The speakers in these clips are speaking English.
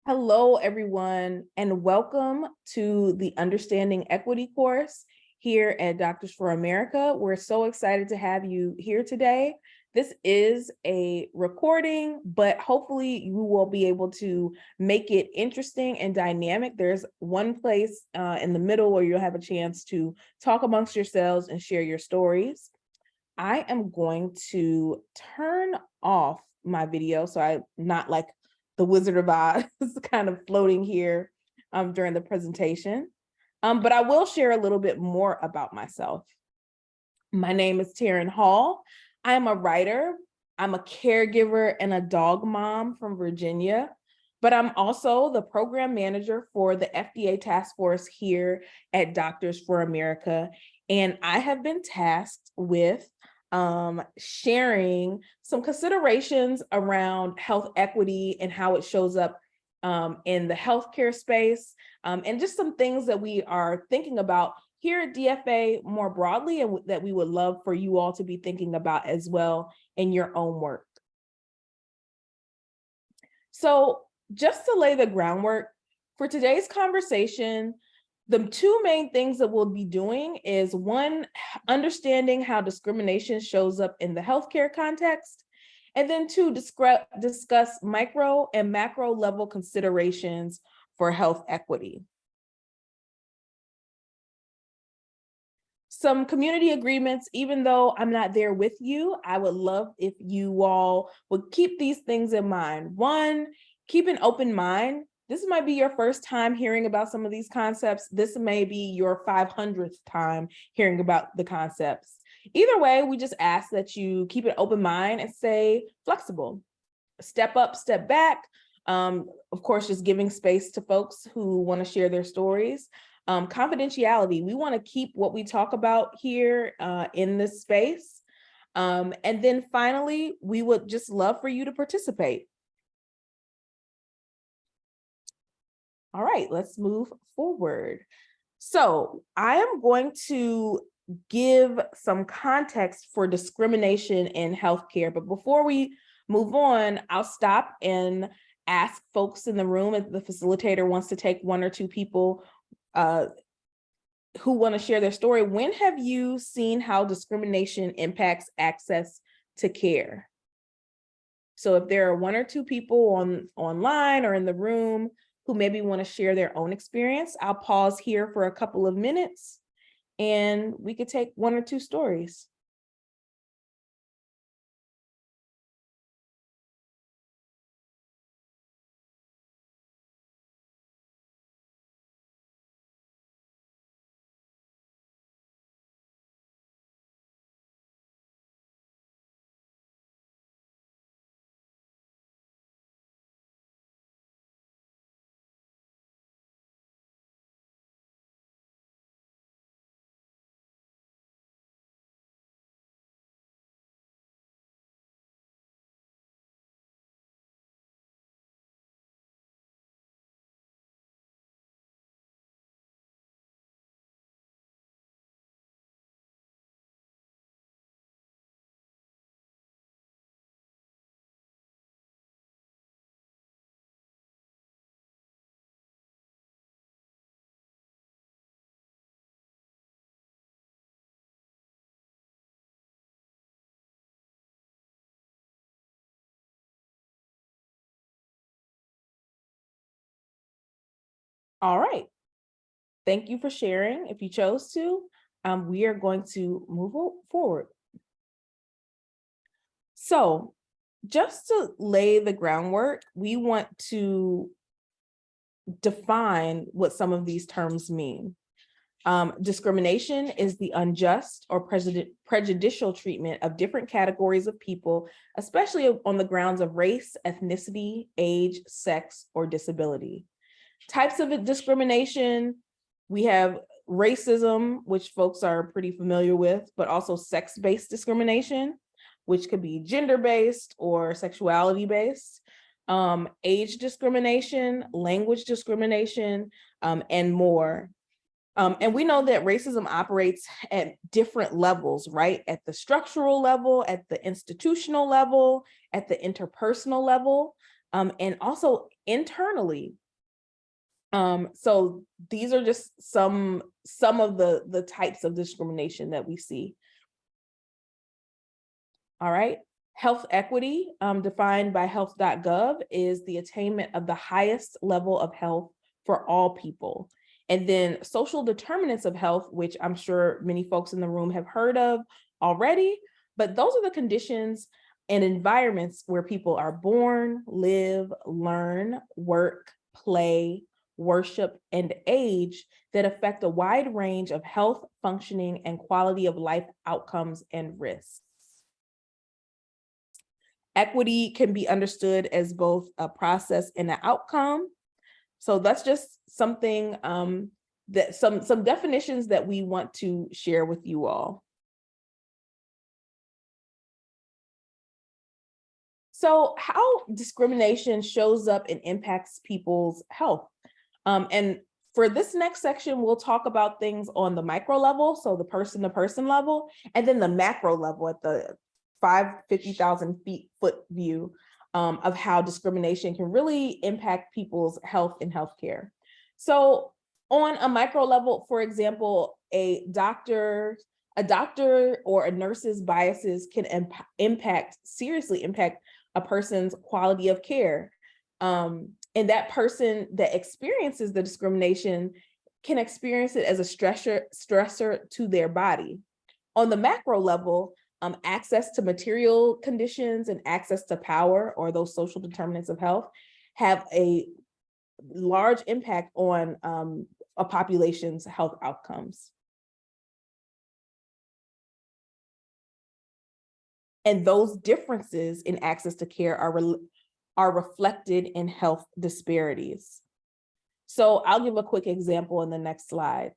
Hello, everyone, and welcome to the Understanding Equity course here at Doctors for America. We're so excited to have you here today. This is a recording, but hopefully you will be able to make it interesting and dynamic. There's one place in the middle where you'll have a chance to talk amongst yourselves and share your stories. I am going to turn off my video so I'm not like the Wizard of Oz kind of floating here during the presentation. But I will share a little bit more about myself. My name is Terryn Hall. I am a writer. I'm a caregiver and a dog mom from Virginia, but I'm also the program manager for the FDA task force here at Doctors for America. And I have been tasked with sharing some considerations around health equity and how it shows up in the healthcare space, and just some things that we are thinking about here at DFA more broadly, and that we would love for you all to be thinking about as well in your own work. So just to lay the groundwork for today's conversation, the two main things that we'll be doing is one, understanding how discrimination shows up in the healthcare context, and then two, discuss micro and macro level considerations for health equity. Some community agreements, even though I'm not there with you, I would love if you all would keep these things in mind. One, keep an open mind. This might be your first time hearing about some of these concepts. This may be your 500th time hearing about the concepts. Either way, we just ask that you keep an open mind and stay flexible. Step up, step back. Of course, just giving space to folks who want to share their stories. Confidentiality, we want to keep what we talk about here in this space. And then finally, we would just love for you to participate. All right, let's move forward. So I am going to give some context for discrimination in healthcare, but before we move on, I'll stop and ask folks in the room if the facilitator wants to take one or two people who want to share their story. When have you seen how discrimination impacts access to care? So if there are one or two people online or in the room who maybe want to share their own experience, I'll pause here for a couple of minutes and we could take one or two stories. All right. Thank you for sharing. If you chose to, we are going to move forward. So just to lay the groundwork, we want to define what some of these terms mean. Discrimination is the unjust or prejudicial treatment of different categories of people, especially on the grounds of race, ethnicity, age, sex, or disability. Types of discrimination, we have racism, which folks are pretty familiar with, but also sex-based discrimination, which could be gender-based or sexuality-based, age discrimination, language discrimination, and more. And we know that racism operates at different levels, right? At the structural level, at the institutional level, at the interpersonal level. and also internally. So these are just some of the types of discrimination that we see. All right. Health equity, defined by health.gov, is the attainment of the highest level of health for all people. And then social determinants of health, which I'm sure many folks in the room have heard of already, but those are the conditions and environments where people are born, live, learn, work, play, worship, and age that affect a wide range of health, functioning, and quality of life outcomes and risks. Equity can be understood as both a process and an outcome. So that's just something that some definitions that we want to share with you all. So how discrimination shows up and impacts people's health. And for this next section, we'll talk about things on the micro level, so the person-to-person level, and then the macro level at the 50,000 foot view of how discrimination can really impact people's health in healthcare. So on a micro level, for example, a doctor or a nurse's biases can seriously impact a person's quality of care. And that person that experiences the discrimination can experience it as a stressor to their body. On the macro level, access to material conditions and access to power, or those social determinants of health, have a large impact on a population's health outcomes. And those differences in access to care are reflected in health disparities. So I'll give a quick example in the next slide.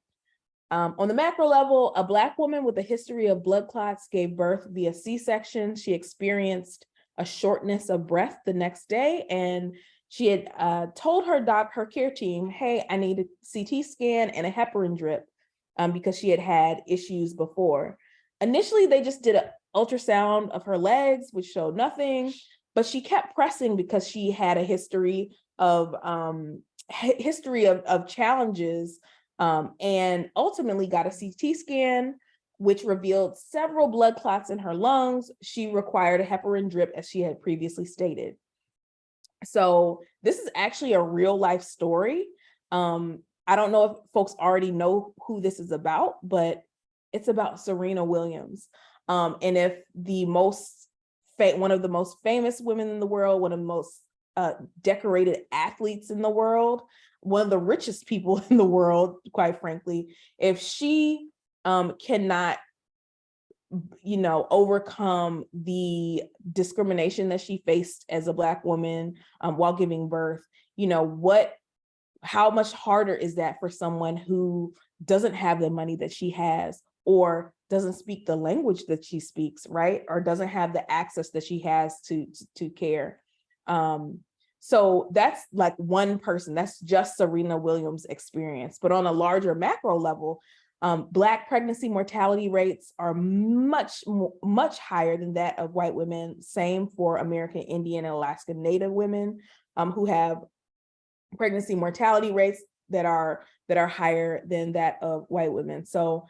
On the macro level, a Black woman with a history of blood clots gave birth via C-section. She experienced a shortness of breath the next day, and she had told her care team, hey, I need a CT scan and a heparin drip because she had had issues before. Initially, they just did an ultrasound of her legs, which showed nothing, but she kept pressing because she had a history of challenges, and ultimately got a CT scan, which revealed several blood clots in her lungs. She required a heparin drip, as she had previously stated. So this is actually a real life story. I don't know if folks already know who this is about, but it's about Serena Williams. And if one of the most famous women in the world, one of the most decorated athletes in the world, one of the richest people in the world, quite frankly, if she cannot, overcome the discrimination that she faced as a Black woman while giving birth, how much harder is that for someone who doesn't have the money that she has, or doesn't speak the language that she speaks, right? Or doesn't have the access that she has to care. So that's like one person, that's just Serena Williams' experience. But on a larger macro level, Black pregnancy mortality rates are much higher than that of white women. Same for American Indian and Alaska Native women who have pregnancy mortality rates that are higher than that of white women. So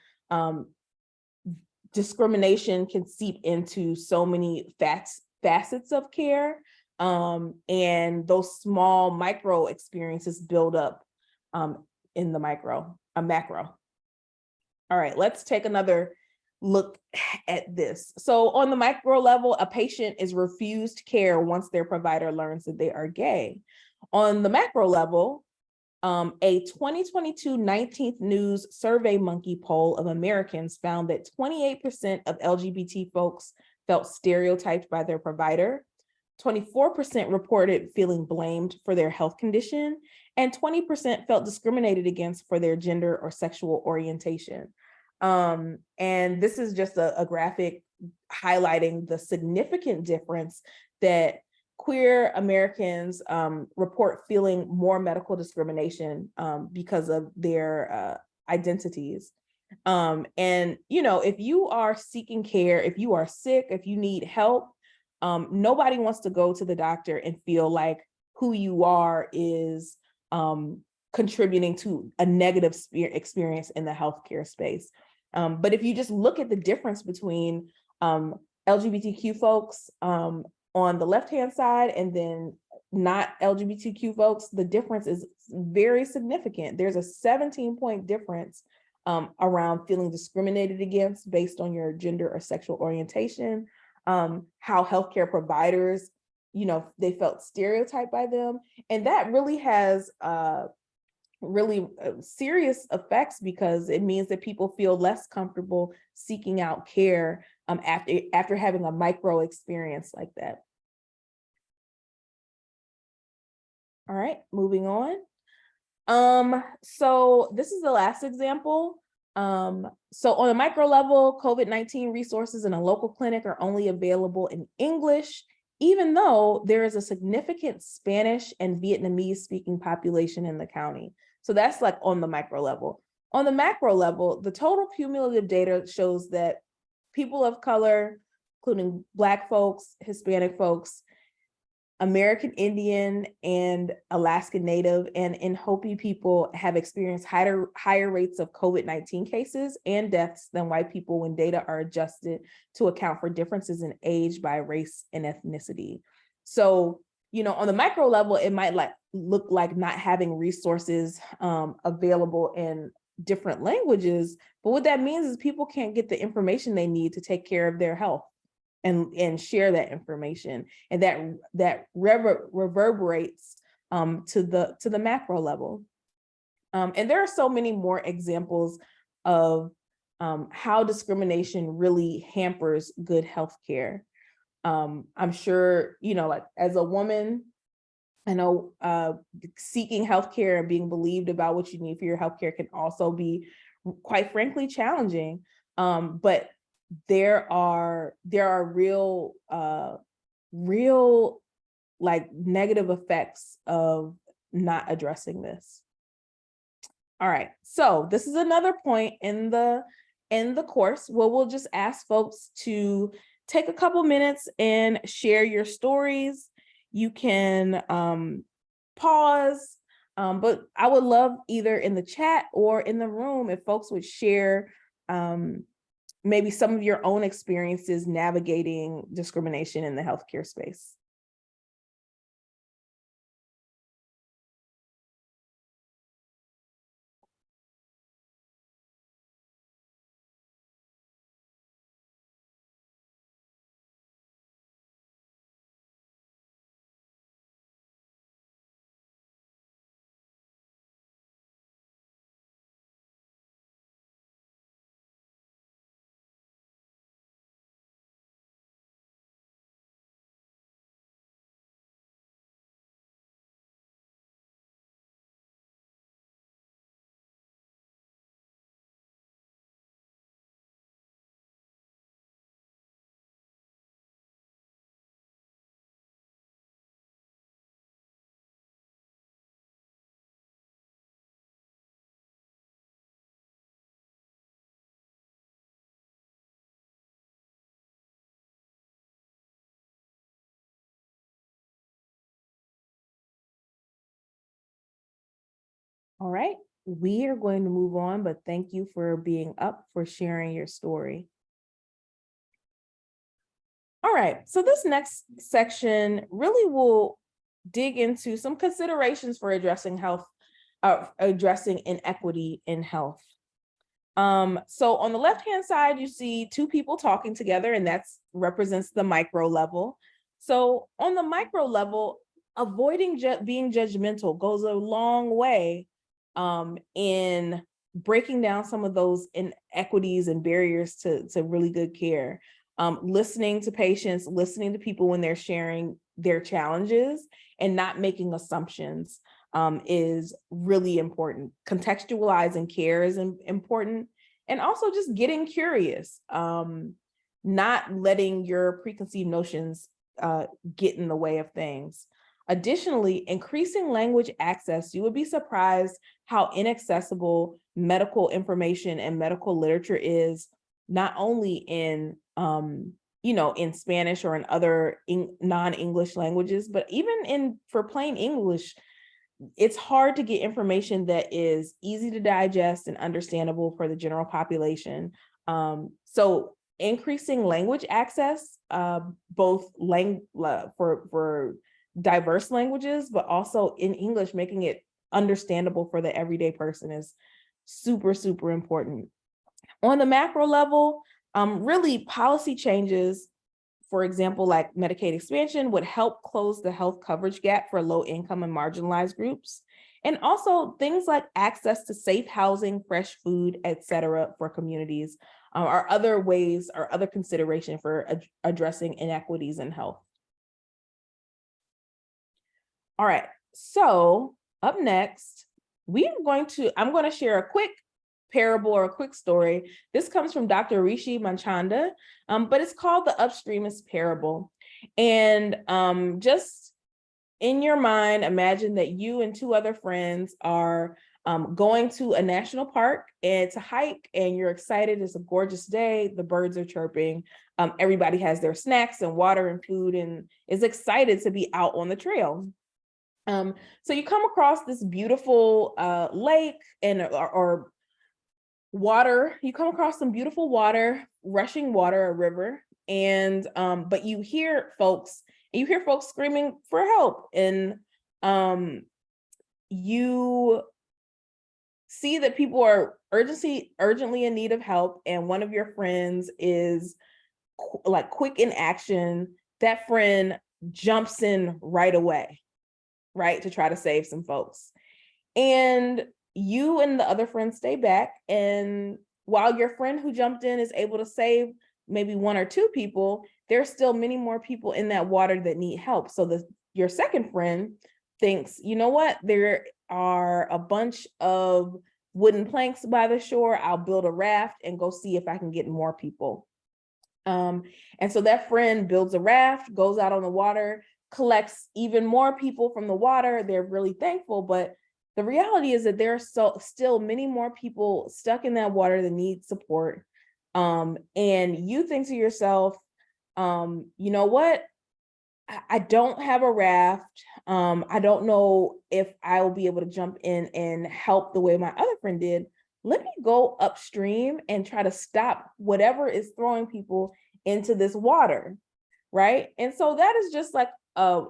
discrimination can seep into so many facets of care, and those small micro experiences build up in the macro. All right, let's take another look at this. So on the micro level, a patient is refused care once their provider learns that they are gay. On the macro level, a 2022 19th News SurveyMonkey poll of Americans found that 28% of LGBT folks felt stereotyped by their provider, 24% reported feeling blamed for their health condition, and 20% felt discriminated against for their gender or sexual orientation. And this is just a graphic highlighting the significant difference that queer Americans report feeling more medical discrimination because of their identities. And, if you are seeking care, if you are sick, if you need help, nobody wants to go to the doctor and feel like who you are is contributing to a negative experience in the healthcare space. But if you just look at the difference between LGBTQ folks on the left-hand side and then not LGBTQ folks, the difference is very significant. There's a 17-point difference around feeling discriminated against based on your gender or sexual orientation, how healthcare providers, they felt stereotyped by them. And that really has really serious effects, because it means that people feel less comfortable seeking out care after having a micro experience like that. All right, moving on. So this is the last example. So on a micro level, COVID-19 resources in a local clinic are only available in English, even though there is a significant Spanish and Vietnamese speaking population in the county. So that's like on the micro level. On the macro level, the total cumulative data shows that people of color, including Black folks, Hispanic folks, American Indian and Alaska Native and Hopi people have experienced higher rates of COVID-19 cases and deaths than white people when data are adjusted to account for differences in age by race and ethnicity. So, on the micro level, it might look like not having resources available in different languages, but what that means is people can't get the information they need to take care of their health and share that information, and that reverberates to the macro level. And there are so many more examples of how discrimination really hampers good healthcare. I'm sure, like as a woman, I know seeking healthcare and being believed about what you need for your healthcare can also be, quite frankly, challenging. But there are real like negative effects of not addressing this. All right, so this is another point in the course where we'll just ask folks to take a couple minutes and share your stories. You can pause, but I would love either in the chat or in the room if folks would share maybe some of your own experiences navigating discrimination in the healthcare space. All right, we are going to move on, but thank you for being up, for sharing your story. All right, so this next section really will dig into some considerations for addressing addressing inequity in health. So on the left-hand side, you see two people talking together, and that represents the micro level. So on the micro level, avoiding being judgmental goes a long way in breaking down some of those inequities and barriers to really good care. Listening to patients, listening to people when they're sharing their challenges and not making assumptions is really important. Contextualizing care is important. And also just getting curious, not letting your preconceived notions get in the way of things. Additionally, increasing language access. You would be surprised how inaccessible medical information and medical literature is, not only in in Spanish or in other non-English languages, but even for plain English, it's hard to get information that is easy to digest and understandable for the general population. So increasing language access, both for diverse languages, but also in English, making it understandable for the everyday person is super, super important. On the macro level, really policy changes, for example, like Medicaid expansion, would help close the health coverage gap for low income and marginalized groups. And also things like access to safe housing, fresh food, et cetera, for communities are other ways or other consideration for addressing inequities in health. All right, so up next, I'm going to share a quick parable or a quick story. This comes from Dr. Rishi Manchanda, but it's called the Upstreamist Parable. And just in your mind, imagine that you and two other friends are going to a national park and to hike, and you're excited. It's a gorgeous day. The birds are chirping. Everybody has their snacks and water and food and is excited to be out on the trail. So you come across this beautiful lake or water. You come across some beautiful water, rushing water, a river, and but you hear folks screaming for help, and you see that people are urgently in need of help, and one of your friends is like quick in action. That friend jumps in right away, right, to try to save some folks. And you and the other friend stay back. And while your friend who jumped in is able to save maybe one or two people, there's still many more people in that water that need help. So your second friend thinks, you know what, there are a bunch of wooden planks by the shore. I'll build a raft and go see if I can get more people. And so that friend builds a raft, goes out on the water, collects even more people from the water. They're really thankful, but the reality is that there are still many more people stuck in that water that need support. And you think to yourself, you know what? I don't have a raft. I don't know if I will be able to jump in and help the way my other friend did. Let me go upstream and try to stop whatever is throwing people into this water, right? And so that is just like a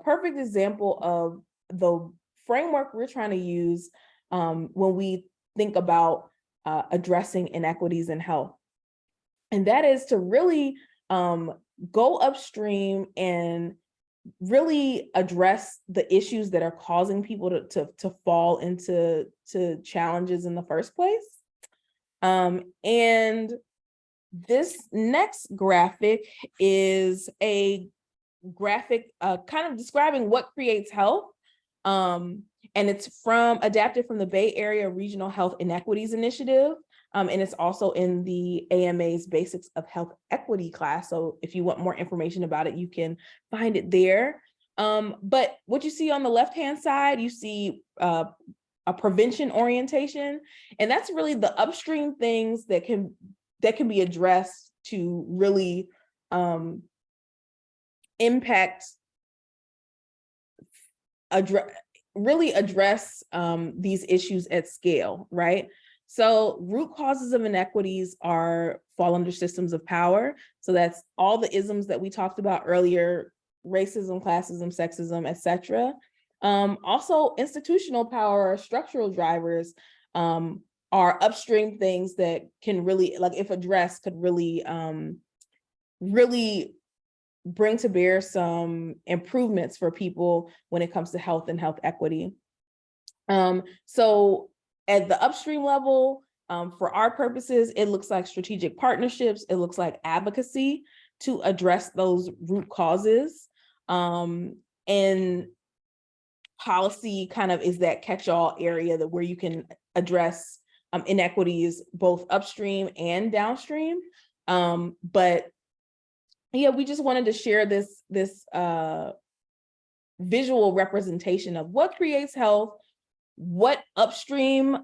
perfect example of the framework we're trying to use when we think about addressing inequities in health. And that is to really go upstream and really address the issues that are causing people to fall into challenges in the first place. And this next graphic is a graphic kind of describing what creates health. And it's adapted from the Bay Area Regional Health Inequities Initiative. And it's also in the AMA's Basics of Health Equity class. So if you want more information about it, you can find it there. But what you see on the left-hand side, you see a prevention orientation, and that's really the upstream things that can be addressed to really address these issues at scale, right? So root causes of inequities fall under systems of power. So that's all the isms that we talked about earlier: racism, classism, sexism, etc. Also, institutional power or structural drivers are upstream things that can really, like if addressed, could really bring to bear some improvements for people when it comes to health and health equity. So at the upstream level, for our purposes, it looks like strategic partnerships, it looks like advocacy to address those root causes. And policy kind of is that catch-all area where you can address inequities both upstream and downstream. But yeah, we just wanted to share this visual representation of what creates health, what upstream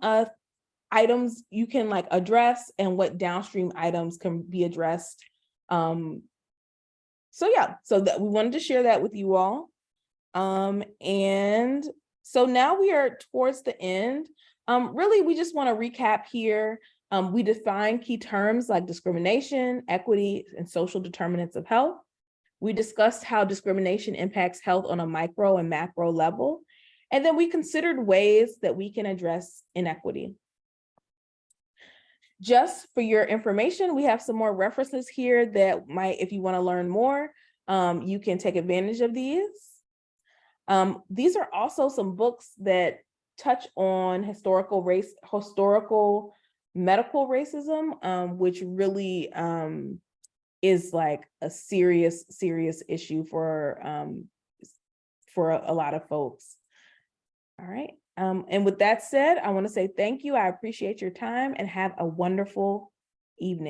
items you can like address, and what downstream items can be addressed So yeah, so that we wanted to share that with you all. And so now we are towards the end. Really, we just want to recap here. We define key terms like discrimination, equity, and social determinants of health. We discussed how discrimination impacts health on a micro and macro level. And then we considered ways that we can address inequity. Just for your information, we have some more references here that might, if you want to learn more, you can take advantage of these. These are also some books that touch on historical medical racism, which really is like a serious issue for a lot of folks. All right. And with that said, I want to say thank you. I appreciate your time and have a wonderful evening.